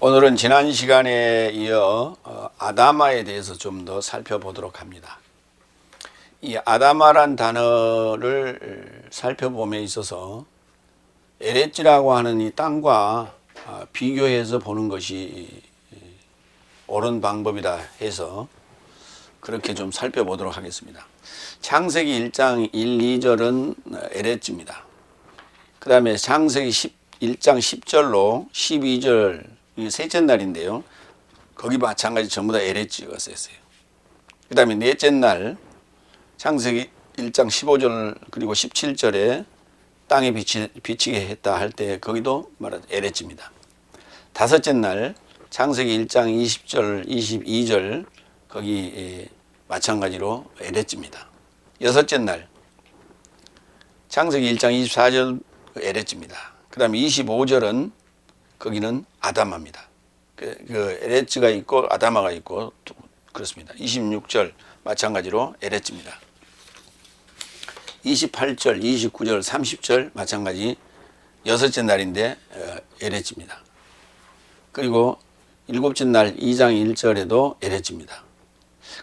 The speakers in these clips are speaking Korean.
오늘은 지난 시간에 이어 아다마에 대해서 좀 더 살펴보도록 합니다. 이 아다마란 단어를 살펴봄에 있어서 에레츠라고 하는 이 땅과 비교해서 보는 것이 옳은 방법이다 해서 그렇게 좀 살펴보도록 하겠습니다. 창세기 1장 1, 2절은 에레츠입니다. 그 다음에 창세기 1장 10절로 12절 셋째 날인데요. 거기 마찬가지 전부 다 에레츠가 쓰였어요. 그 다음에 넷째 날 창세기 1장 15절 그리고 17절에 땅에 비치게 했다 할 때 거기도 말하자 에레츠입니다. 다섯째 날 창세기 1장 20절 22절 거기 마찬가지로 에레츠입니다. 여섯째 날 창세기 1장 24절 에레츠입니다. 그 다음에 25절은 거기는 아다마입니다. 그 에레츠가 있고 아다마가 있고 그렇습니다. 26절 마찬가지로 에레츠입니다. 28절, 29절, 30절 마찬가지 여섯째 날인데 에레츠입니다. 그리고 일곱째 날 2장 1절에도 에레츠입니다.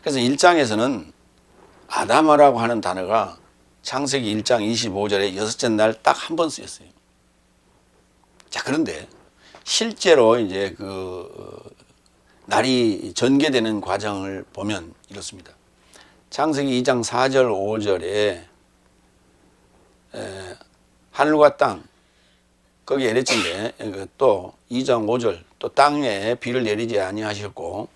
그래서 1장에서는 아다마라고 하는 단어가 창세기 1장 25절에 여섯째 날 딱 한 번 쓰였어요. 자, 그런데 실제로 이제 날이 전개되는 과정을 보면 이렇습니다. 창세기 2장 4절 5절에 하늘과 땅 거기 에레츠인데 또 2장 5절 또 땅에 비를 내리지 아니하셨고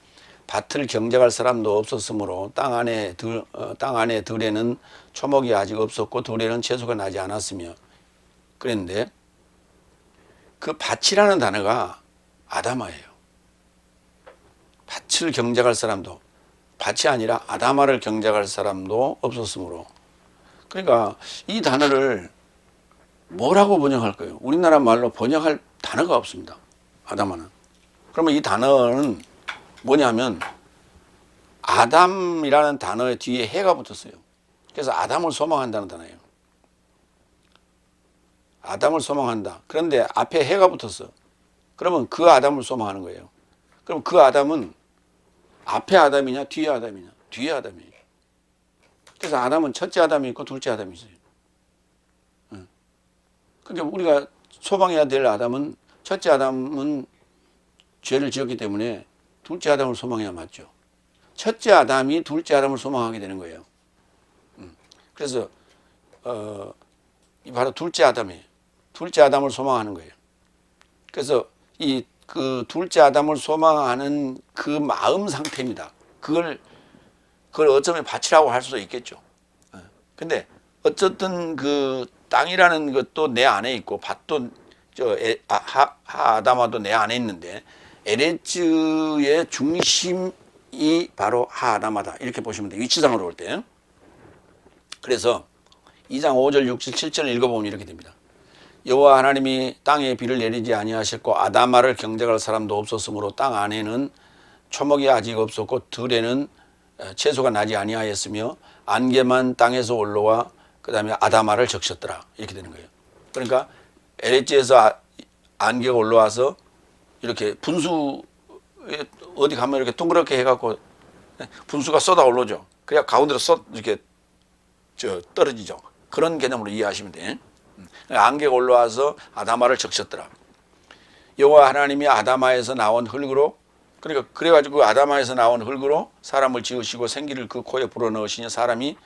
밭을 경작할 사람도 없었으므로 땅 안에 들에는 초목이 아직 없었고 들에는 채소가 나지 않았으며 그랬는데 그 밭이라는 단어가 아다마예요. 밭을 경작할 사람도 밭이 아니라 아다마를 경작할 사람도 없었으므로 그러니까 이 단어를 뭐라고 번역할까요? 우리나라 말로 번역할 단어가 없습니다. 아다마는. 그러면 이 단어는 뭐냐면 아담이라는 단어 뒤에 해가 붙었어요. 그래서 아담을 소망한다는 단어예요. 아담을 소망한다. 그런데 앞에 해가 붙었어. 그러면 그 아담을 소망하는 거예요. 그럼 그 아담은 앞에 아담이냐 뒤에 아담이냐? 뒤에 아담이에요. 그래서 아담은 첫째 아담이 있고 둘째 아담이 있어요. 그러니까 우리가 소망해야 될 아담은 첫째 아담은 죄를 지었기 때문에 둘째 아담을 소망해야 맞죠. 첫째 아담이 둘째 아담을 소망하게 되는 거예요. 그래서 바로 둘째 아담이에요. 둘째 아담을 소망하는 거예요. 그래서 그 둘째 아담을 소망하는 그 마음 상태입니다. 그걸 어쩌면 밭이라고 할 수도 있겠죠. 근데 어쨌든 그 땅이라는 것도 내 안에 있고 밭도 아다마도 내 안에 있는데 에레츠의 중심이 바로 하아다마다 이렇게 보시면 돼요. 위치상으로 볼 때. 그래서 2장 5절 6절 7절을 읽어보면 이렇게 됩니다. 여호와 하나님이 땅에 비를 내리지 아니하셨고 아다마를 경작할 사람도 없었으므로 땅 안에는 초목이 아직 없었고 들에는 채소가 나지 아니하였으며 안개만 땅에서 올라와 그 다음에 아다마를 적셨더라 이렇게 되는 거예요. 그러니까 에레츠에서 안개가 올라와서 이렇게 분수 어디 가면 이렇게 동그랗게 해갖고 분수가 쏟아 올라오죠. 그래야 가운데로 이렇게 떨어지죠. 그런 개념으로 이해하시면 돼. 안개가 올라와서 아다마를 적셨더라. 여호와 하나님이 아다마에서 나온 흙으로 그러니까 그래가지고 아다마에서 나온 흙으로 사람을 지으시고 생기를 그 코에 불어넣으시니 사람이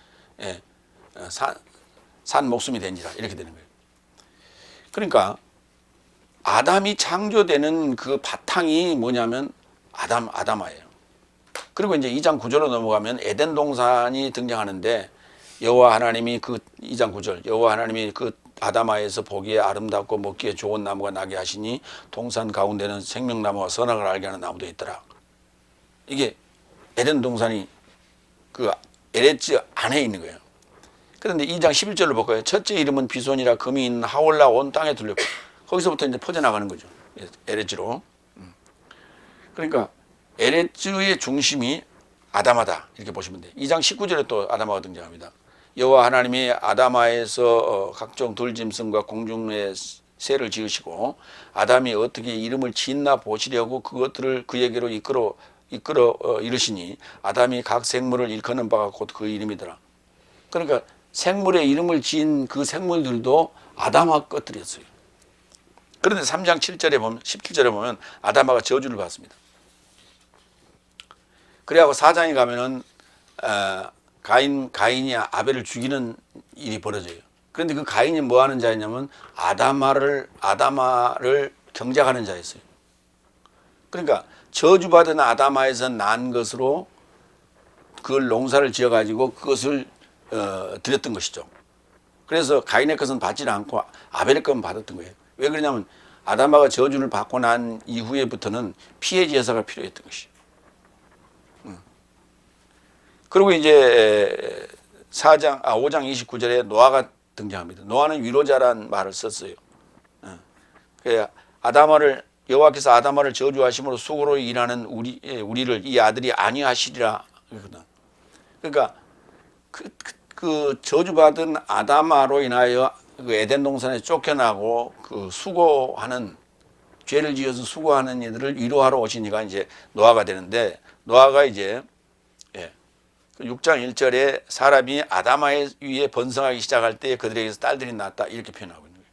산 목숨이 된지라 이렇게 되는 거예요. 그러니까 아담이 창조되는 그 바탕이 뭐냐면 아다마예요. 그리고 이제 2장 9절로 넘어가면 에덴 동산이 등장하는데 여호와 하나님이 그 2장 9절 여호와 하나님이 그 아다마에서 보기에 아름답고 먹기에 좋은 나무가 나게 하시니 동산 가운데는 생명나무와 선악을 알게 하는 나무도 있더라. 이게 에덴 동산이 그 에레츠 안에 있는 거예요. 그런데 2장 11절로 볼까요? 첫째 이름은 비손이라 금이 있는 하올라 온 땅에 들렸고 거기서부터 이제 퍼져나가는 거죠. 에레츠로. 그러니까 에레츠의 중심이 아다마다 이렇게 보시면 돼요. 2장 19절에 또 아다마가 등장합니다. 여호와 하나님이 아다마에서 각종 들짐승과 공중의 세를 지으시고 아담이 어떻게 이름을 짓나 보시려고 그것들을 그에게로 이끌어 이르시니 아담이 각 생물을 일컫는 바가 곧 그 이름이더라. 그러니까 생물의 이름을 지은 그 생물들도 아담아 것들이었어요. 그런데 3장 7절에 보면 17절에 보면 아담아가 저주를 받습니다. 그래갖고 4장에 가면은 가인이 아벨을 죽이는 일이 벌어져요. 그런데 그 가인이 뭐 하는 자였냐면 아담아를 경작하는 자였어요. 그러니까 저주받은 아담아에서 난 것으로 그걸 농사를 지어가지고 그것을 드렸던 것이죠. 그래서 가인의 것은 받지는 않고 아벨의 것은 받았던 거예요. 왜 그러냐면 아담아가 저주를 받고 난 이후에부터는 피해 제사가 필요했던 것이죠. 그리고 이제 5장 29절에 노아가 등장합니다. 노아는 위로자란 말을 썼어요. 여호와께서 아담아를 저주하심으로 수고로 일하는 우리를 이 아들이 아니하시리라. 그러니까 그 저주받은 아담아로 인하여 그 에덴 동산에 쫓겨나고 그 수고하는 죄를 지어서 수고하는 이들을 위로하러 오신 이가 이제 노아가 되는데 노아가 이제 6장 1절에 사람이 아담아 위에 번성하기 시작할 때 그들에게서 딸들이 낳았다 이렇게 표현하고 있는 거예요.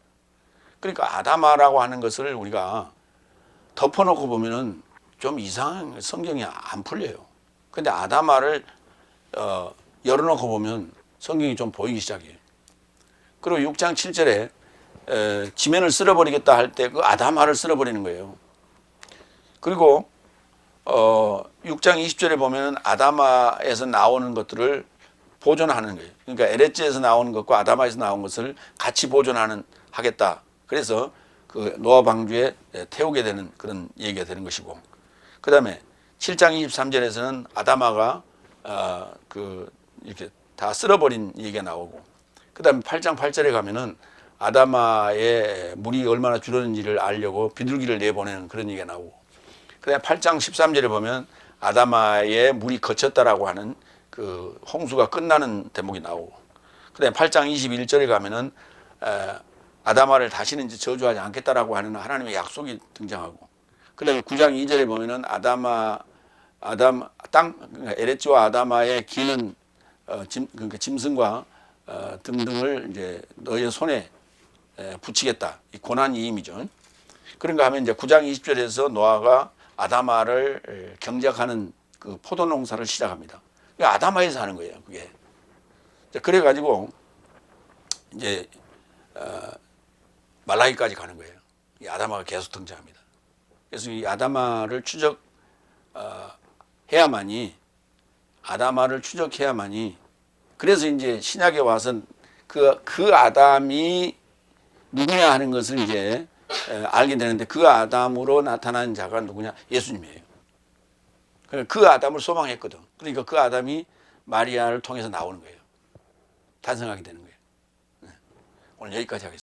그러니까 아담아라고 하는 것을 우리가 덮어놓고 보면은 좀 이상한 성경이 안 풀려요. 근데 아담아를 열어놓고 보면 성경이 좀 보이기 시작해요. 그리고 6장 7절에 지면을 쓸어버리겠다 할 때 그 아담아를 쓸어버리는 거예요. 그리고 6장 20절에 보면 아담아에서 나오는 것들을 보존하는 거예요. 그러니까 에레츠에서 나오는 것과 아담아에서 나온 것을 같이 하겠다. 그래서 그 노아 방주에 태우게 되는 그런 얘기가 되는 것이고, 그 다음에 7장 23절에서는 아담아가 이렇게 다 쓸어버린 얘기가 나오고, 그 다음에 8장 8절에 가면은 아담아의 물이 얼마나 줄었는지를 알려고 비둘기를 내보내는 그런 얘기가 나오고, 그다음에 8장 13절에 보면 아담아의 물이 거쳤다라고 하는 그 홍수가 끝나는 대목이 나오고, 그다음에 8장 21절에 가면은 아담아를 다시는 이제 저주하지 않겠다라고 하는 하나님의 약속이 등장하고, 그다음에 9장 2절에 보면은 에레츠와 아담아의 기는 그러니까 짐승과 등등을 이제 너의 손에 붙이겠다. 이 고난이임이죠. 그런가 하면 이제 9장 20절에서 노아가 아담아를 경작하는 그 포도 농사를 시작합니다. 아담아에서 하는 거예요, 그게. 그래가지고 이제 말라기까지 가는 거예요. 이 아담아가 계속 등장합니다. 그래서 이 아담아를 아담아를 추적해야만이, 그래서 이제 신약에 와서 그 아담이 누구냐 하는 것을 이제 알게 되는데, 그 아담으로 나타난 자가 누구냐? 예수님이에요. 그 아담을 소망했거든. 그러니까 그 아담이 마리아를 통해서 나오는 거예요. 탄생하게 되는 거예요. 오늘 여기까지 하겠습니다.